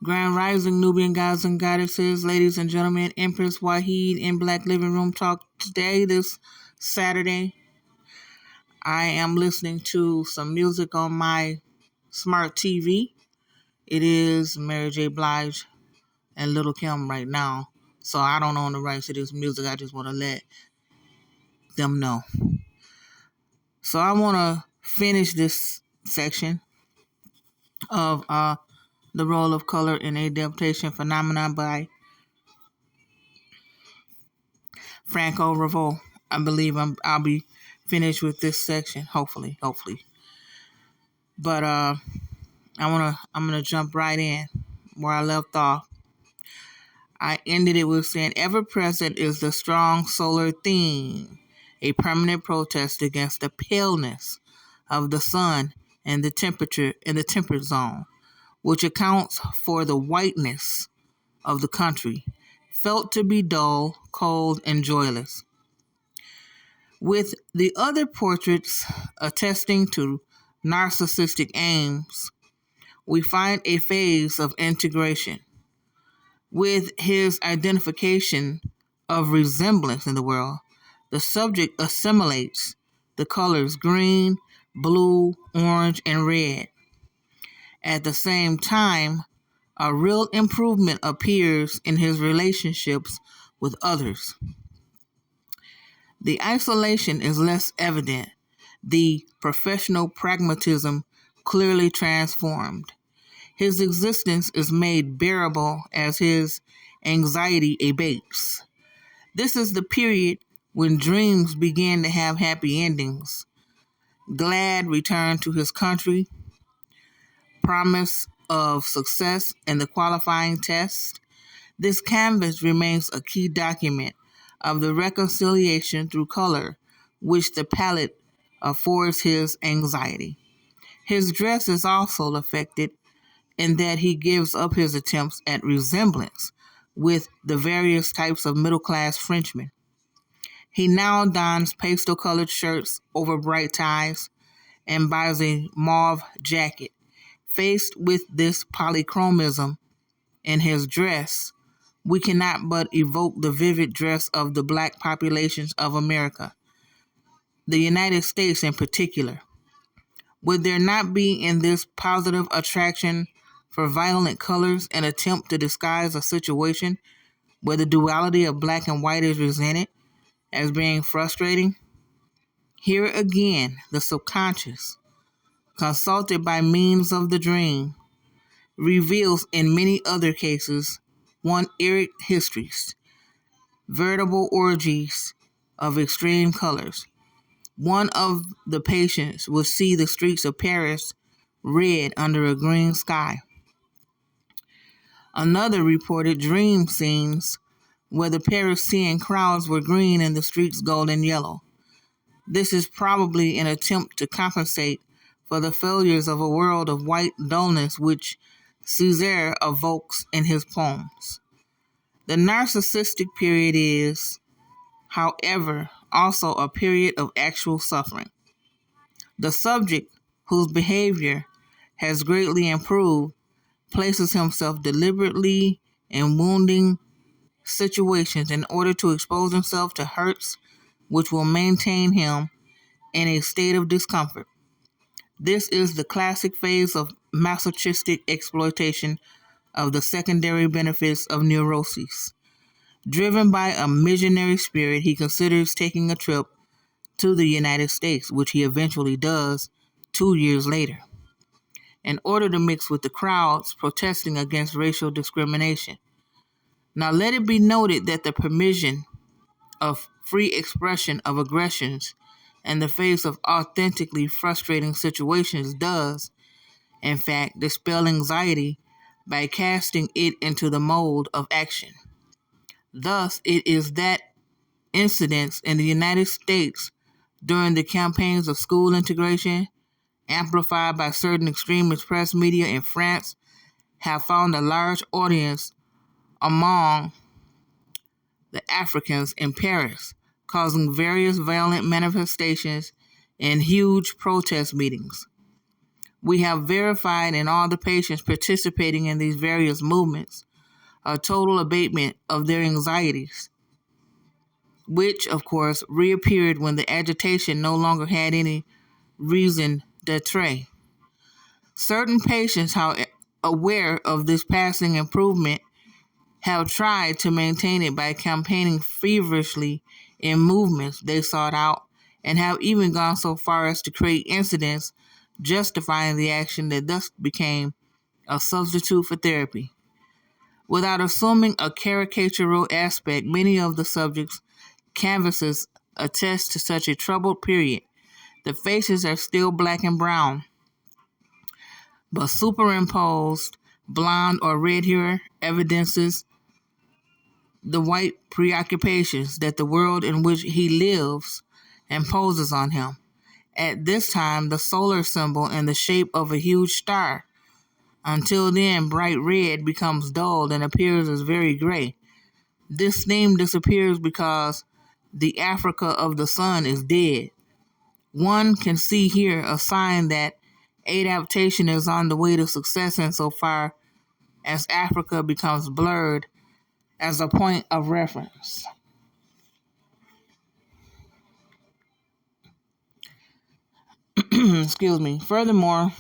Grand Rising Nubian gods and goddesses, ladies and gentlemen, Empress Wahid in Black Living Room Talk today, this Saturday. I am listening to some music on my smart TV. It is Mary J. Blige and Little Kim right now. So I don't own the rights to this music. I just want to let them know. So I want to finish this section of the role of color in adaptation phenomenon by Francois Raveau. I believe I'll be finished with this section, hopefully. But I'm gonna jump right in where I left off. I ended it with saying, ever present is the strong solar theme, a permanent protest against the paleness of the sun and the temperature in the temperate zone, which accounts for the whiteness of the country, felt to be dull, cold, and joyless. With the other portraits attesting to narcissistic aims, we find a phase of integration. With his identification of resemblance in the world, the subject assimilates the colors green, blue, orange, and red. At the same time, a real improvement appears in his relationships with others. The isolation is less evident, the professional pragmatism clearly transformed. His existence is made bearable as his anxiety abates. This is the period when dreams begin to have happy endings. Glad returned to his country, promise of success in the qualifying test. This canvas remains a key document of the reconciliation through color, which the palette affords his anxiety. His dress is also affected in that he gives up his attempts at resemblance with the various types of middle-class Frenchmen. He now dons pastel-colored shirts over bright ties and buys a mauve jacket. Faced with this polychromism in his dress, we cannot but evoke the vivid dress of the black populations of America, the United States in particular. Would there not be in this positive attraction for violent colors an attempt to disguise a situation where the duality of black and white is resented as being frustrating? Here again, the subconscious, consulted by means of the dream, reveals in many other cases one-earic histories, veritable orgies of extreme colors. One of the patients would see the streets of Paris red under a green sky. Another reported dream scenes where the Parisian crowds were green and the streets gold and yellow. This is probably an attempt to compensate for the failures of a world of white dullness which Césaire evokes in his poems. The narcissistic period is, however, also a period of actual suffering. The subject, whose behavior has greatly improved, places himself deliberately in wounding situations in order to expose himself to hurts which will maintain him in a state of discomfort. This is the classic phase of masochistic exploitation of the secondary benefits of neuroses. Driven by a missionary spirit, he considers taking a trip to the United States, which he eventually does 2 years later, in order to mix with the crowds protesting against racial discrimination. Now, let it be noted that the permission of free expression of aggressions in the face of authentically frustrating situations does, in fact, dispel anxiety by casting it into the mold of action. Thus, it is that incidents in the United States during the campaigns of school integration, amplified by certain extremist press media in France, have found a large audience among the Africans in Paris, causing various violent manifestations and huge protest meetings. We have verified in all the patients participating in these various movements a total abatement of their anxieties, which, of course, reappeared when the agitation no longer had any reason d'etre. Certain patients, how aware of this passing improvement, have tried to maintain it by campaigning feverishly in movements they sought out, and have even gone so far as to create incidents justifying the action that thus became a substitute for therapy. Without assuming a caricatural aspect, many of the subjects' canvases attest to such a troubled period. The faces are still black and brown, but superimposed blonde or red hair evidences the white preoccupations that the world in which he lives imposes on him. At this time, the solar symbol in the shape of a huge star. Until then, bright red becomes dulled and appears as very gray. This theme disappears because the Africa of the sun is dead. One can see here a sign that adaptation is on the way to success insofar as Africa becomes blurred as a point of reference. Excuse me. Furthermore,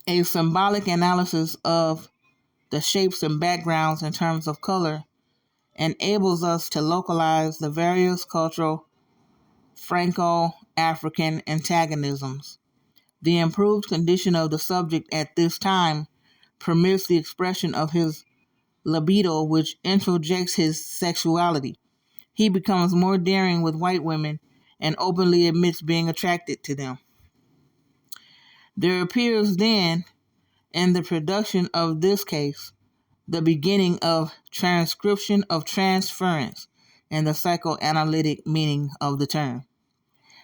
a symbolic analysis of the shapes and backgrounds in terms of color enables us to localize the various cultural Franco-African antagonisms. The improved condition of the subject at this time permits the expression of his libido, which introjects his sexuality. He becomes more daring with white women and openly admits being attracted to them. There appears then, in the production of this case, the beginning of transcription of transference in the psychoanalytic meaning of the term.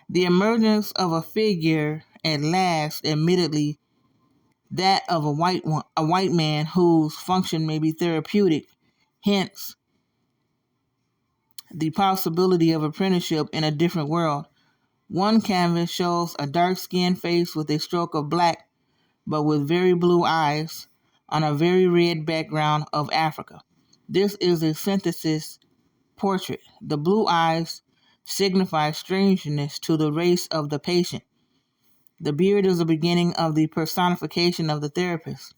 The emergence of a figure at last, admittedly that of a white man whose function may be therapeutic, hence the possibility of apprenticeship in a different world. One canvas shows a dark-skinned face with a stroke of black, but with very blue eyes, on a very red background of Africa. This is a synthesis portrait. The blue eyes signify strangeness to the race of the patient. The beard is the beginning of the personification of the therapist,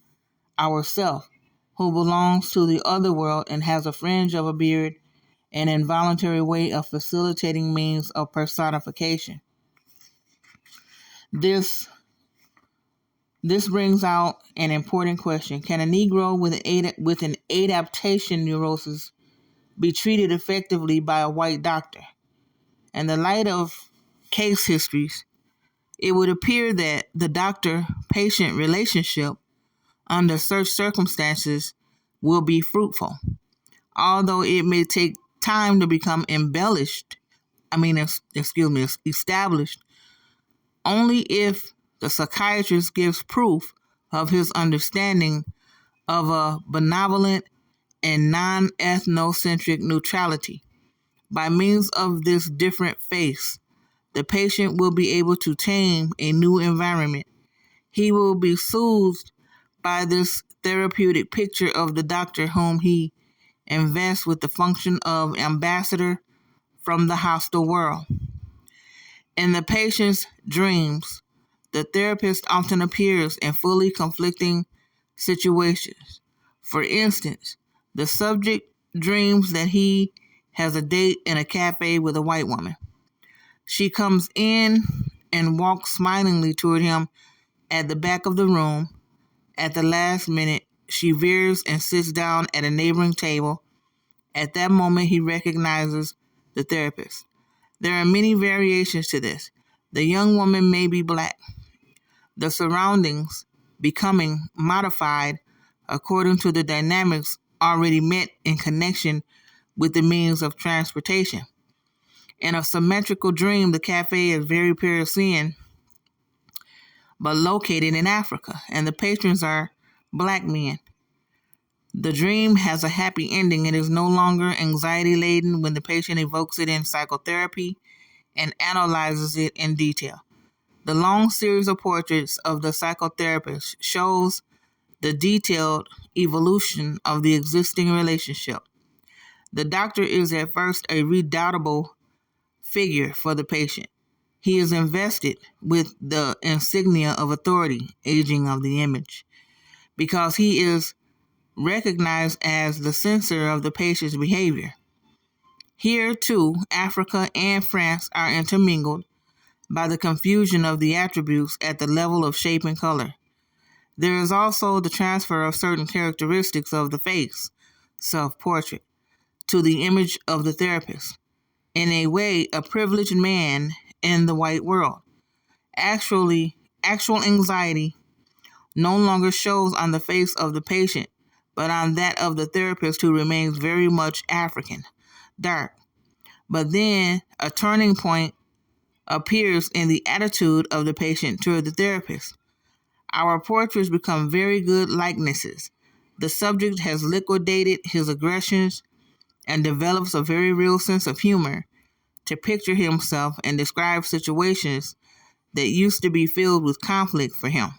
ourself, who belongs to the other world and has a fringe of a beard, an involuntary way of facilitating means of personification. This brings out an important question. Can a Negro with an adaptation neurosis be treated effectively by a white doctor? In the light of case histories, it would appear that the doctor-patient relationship under such circumstances will be fruitful, although it may take time to become established, only if the psychiatrist gives proof of his understanding of a benevolent and non-ethnocentric neutrality. By means of this different face, the patient will be able to tame a new environment. He will be soothed by this therapeutic picture of the doctor whom he invests with the function of ambassador from the hostile world. In the patient's dreams, the therapist often appears in fully conflicting situations. For instance, the subject dreams that he has a date in a cafe with a white woman. She comes in and walks smilingly toward him at the back of the room. At the last minute, she veers and sits down at a neighboring table. At that moment, he recognizes the therapist. There are many variations to this. The young woman may be black, the surroundings becoming modified according to the dynamics already met in connection with the means of transportation. In a symmetrical dream, the cafe is very Parisian, but located in Africa, and the patrons are black men. The dream has a happy ending. It is no longer anxiety-laden when the patient evokes it in psychotherapy and analyzes it in detail. The long series of portraits of the psychotherapist shows the detailed evolution of the existing relationship. The doctor is at first a redoubtable figure for the patient. He is invested with the insignia of authority, aging of the image, because he is recognized as the censor of the patient's behavior. Here, too, Africa and France are intermingled by the confusion of the attributes at the level of shape and color. There is also the transfer of certain characteristics of the face, self-portrait, to the image of the therapist. In a way, a privileged man in the white world. Actual anxiety no longer shows on the face of the patient, but on that of the therapist, who remains very much African, dark. But then a turning point appears in the attitude of the patient toward the therapist. Our portraits become very good likenesses. The subject has liquidated his aggressions and develops a very real sense of humor to picture himself and describe situations that used to be filled with conflict for him.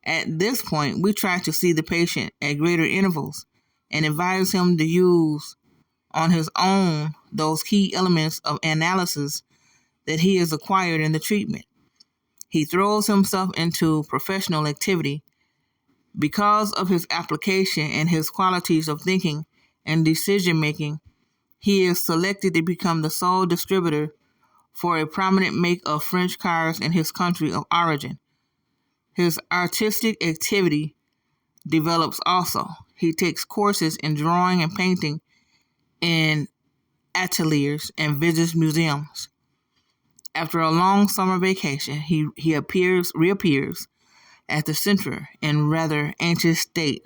At this point, we try to see the patient at greater intervals and advise him to use on his own those key elements of analysis that he has acquired in the treatment. He throws himself into professional activity because of his application and his qualities of thinking and decision-making. He is selected to become the sole distributor for a prominent make of French cars in his country of origin. His artistic activity develops also. He takes courses in drawing and painting in ateliers and visits museums. After a long summer vacation, he reappears at the center in a rather anxious state.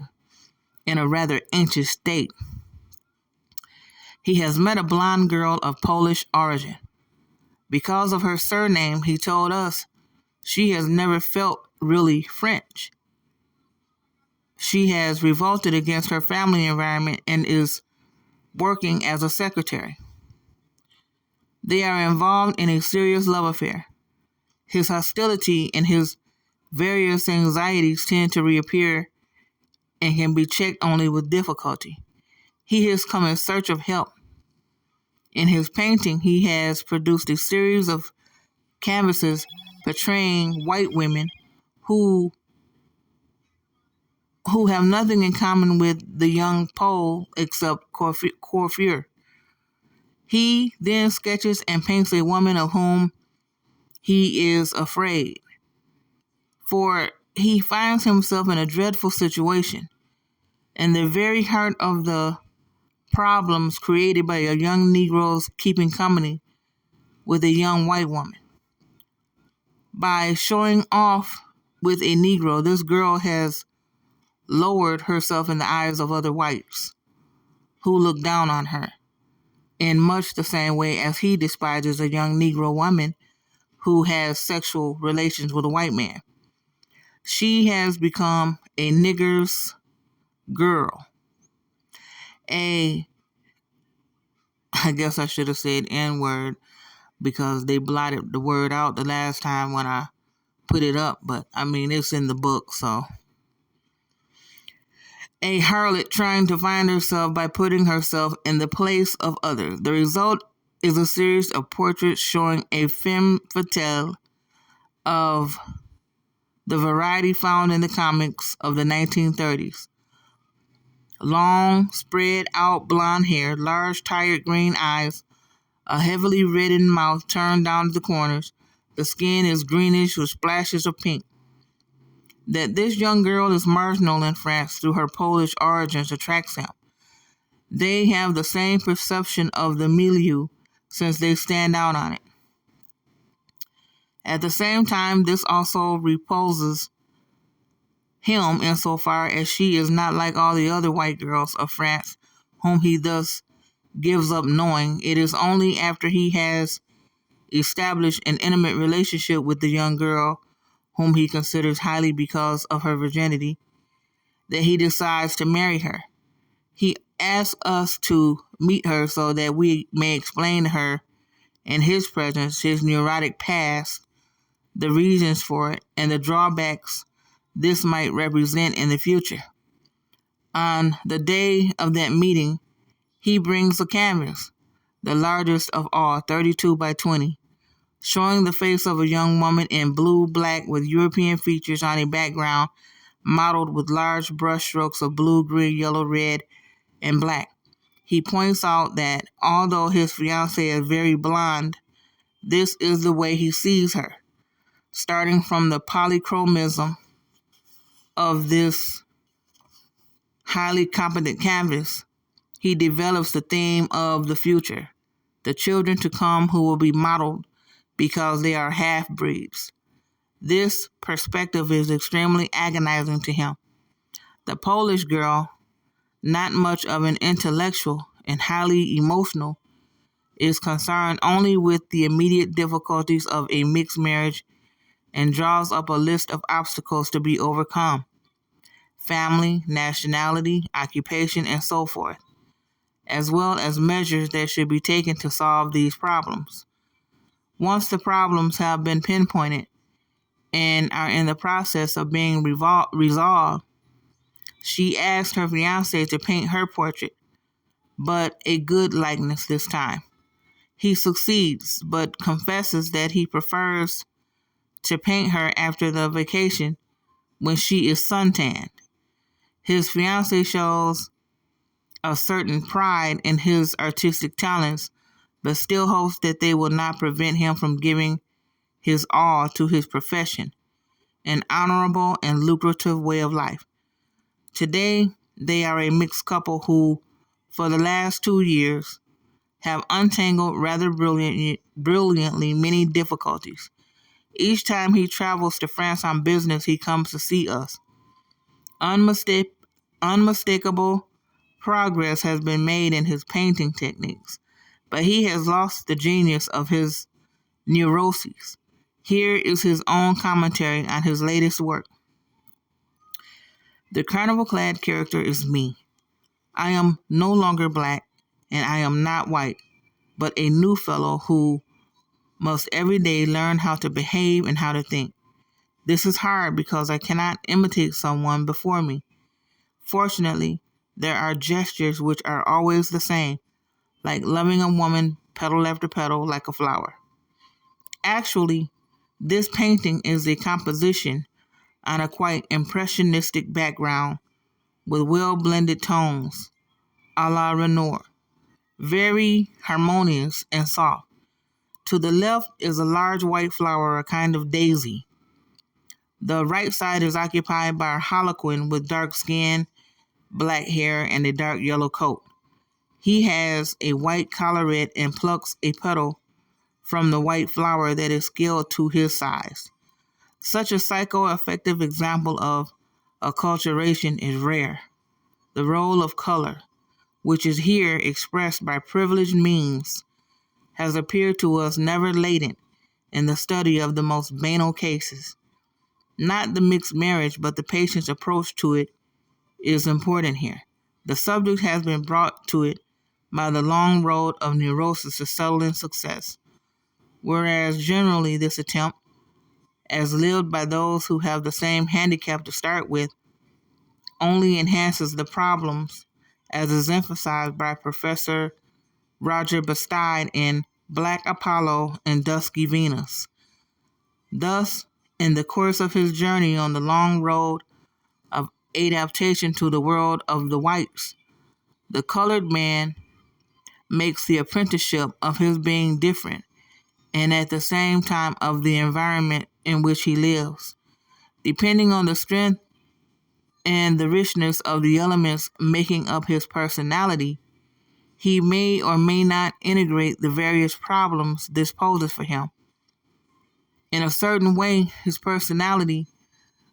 He has met a blonde girl of Polish origin. Because of her surname, he told us, she has never felt really French. She has revolted against her family environment and is working as a secretary. They are involved in a serious love affair. His hostility and his various anxieties tend to reappear and can be checked only with difficulty. He has come in search of help. In his painting, he has produced a series of canvases portraying white women who have nothing in common with the young Pole except coiffure. He then sketches and paints a woman of whom he is afraid, for he finds himself in a dreadful situation, in the very heart of the problems created by a young Negro's keeping company with a young white woman. By showing off with a Negro, this girl has lowered herself in the eyes of other whites who look down on her, in much the same way as he despises a young Negro woman who has sexual relations with a white man. She has become a nigger's girl. I guess I should have said N-word because they blotted the word out the last time when I put it up, but I mean, it's in the book, so. A harlot trying to find herself by putting herself in the place of others. The result is a series of portraits showing a femme fatale of the variety found in the comics of the 1930s. Long, spread out blonde hair, large, tired green eyes, a heavily reddened mouth turned down to the corners. The skin is greenish with splashes of pink. That this young girl is marginal in France through her Polish origins attracts him. They have the same perception of the milieu since they stand out on it. At the same time, this also repulses him insofar as she is not like all the other white girls of France whom he thus gives up knowing. It is only after he has established an intimate relationship with the young girl, whom he considers highly because of her virginity, that he decides to marry her. He asks us to meet her so that we may explain to her, in his presence, his neurotic past, the reasons for it, and the drawbacks this might represent in the future. On the day of that meeting, he brings a canvas, the largest of all, 32 by 20, showing the face of a young woman in blue black with European features on a background modeled with large brush strokes of blue, green, yellow, red, and black. He points out that although his fiancée is very blonde, this is the way he sees her. Starting from the polychromism of this highly competent canvas, he develops the theme of the future, the children to come who will be modeled because they are half-breeds. This perspective is extremely agonizing to him. The Polish girl, not much of an intellectual and highly emotional, is concerned only with the immediate difficulties of a mixed marriage and draws up a list of obstacles to be overcome: family, nationality, occupation, and so forth, as well as measures that should be taken to solve these problems. Once the problems have been pinpointed and are in the process of being resolved, she asks her fiancé to paint her portrait, but a good likeness this time. He succeeds, but confesses that he prefers to paint her after the vacation when she is suntanned. His fiancée shows a certain pride in his artistic talents, but still hopes that they will not prevent him from giving his all to his profession, an honorable and lucrative way of life. Today, they are a mixed couple who, for the last 2 years, have untangled rather brilliantly many difficulties. Each time he travels to France on business, he comes to see us. Unmistakable progress has been made in his painting techniques, but he has lost the genius of his neuroses. Here is his own commentary on his latest work. The carnival-clad character is me. I am no longer black, and I am not white, but a new fellow who must every day learn how to behave and how to think. This is hard because I cannot imitate someone before me. Fortunately, there are gestures which are always the same, like loving a woman petal after petal like a flower. Actually, this painting is a composition on a quite impressionistic background with well-blended tones, a la Renoir, very harmonious and soft. To the left is a large white flower, a kind of daisy. The right side is occupied by a harlequin with dark skin, black hair, and a dark yellow coat. He has a white collarette and plucks a petal from the white flower that is scaled to his size. Such a psycho-effective example of acculturation is rare. The role of color, which is here expressed by privileged means, has appeared to us never latent in the study of the most banal cases. Not the mixed marriage, but the patient's approach to it is important here. The subject has been brought to it by the long road of neurosis to settling success, whereas generally this attempt, as lived by those who have the same handicap to start with, only enhances the problems, as is emphasized by Professor Roger Bastide in Black Apollo and Dusky Venus. Thus, in the course of his journey on the long road of adaptation to the world of the whites, the colored man makes the apprenticeship of his being different and at the same time of the environment in which he lives. Depending on the strength and the richness of the elements making up his personality, he may or may not integrate the various problems this poses for him. In a certain way, his personality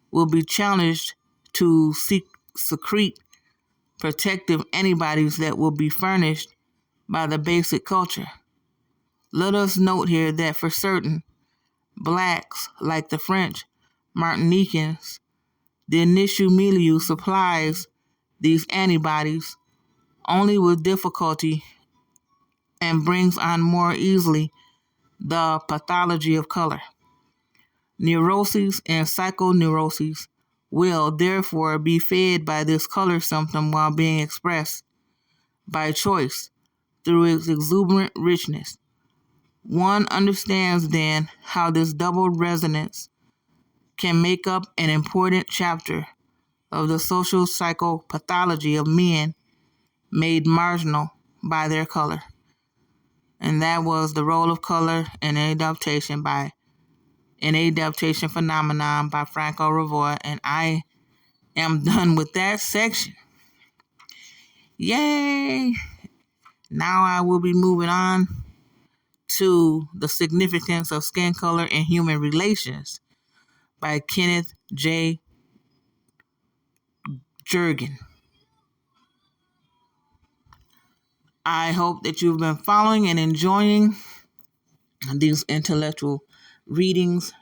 will be challenged to secrete protective antibodies that will be furnished by the basic culture. Let us note here that for certain blacks, like the French Martinicans, the initial milieu supplies these antibodies only with difficulty and brings on more easily the pathology of color. Neuroses and psychoneuroses will therefore be fed by this color symptom while being expressed by choice through its exuberant richness. One understands then how this double resonance can make up an important chapter of the social psychopathology of men made marginal by their color. And that was The Role of Color in Adaptation Phenomenon by Francois Raveau. And I am done with that section. Yay! Now I will be moving on to The Significance of Skin Color in Human Relations by Kenneth J. Jurgen. I hope that you've been following and enjoying these intellectual readings,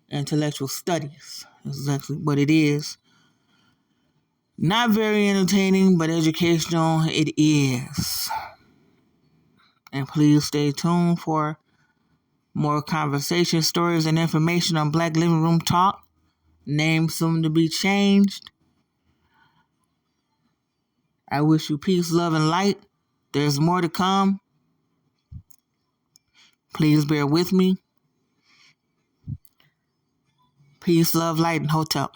intellectual studies. That's exactly what it is. Not very entertaining, but educational it is. And please stay tuned for more conversation, stories, and information on Black Living Room Talk. Name soon to be changed. I wish you peace, love, and light. There's more to come. Please bear with me. Peace, love, light, and hotel.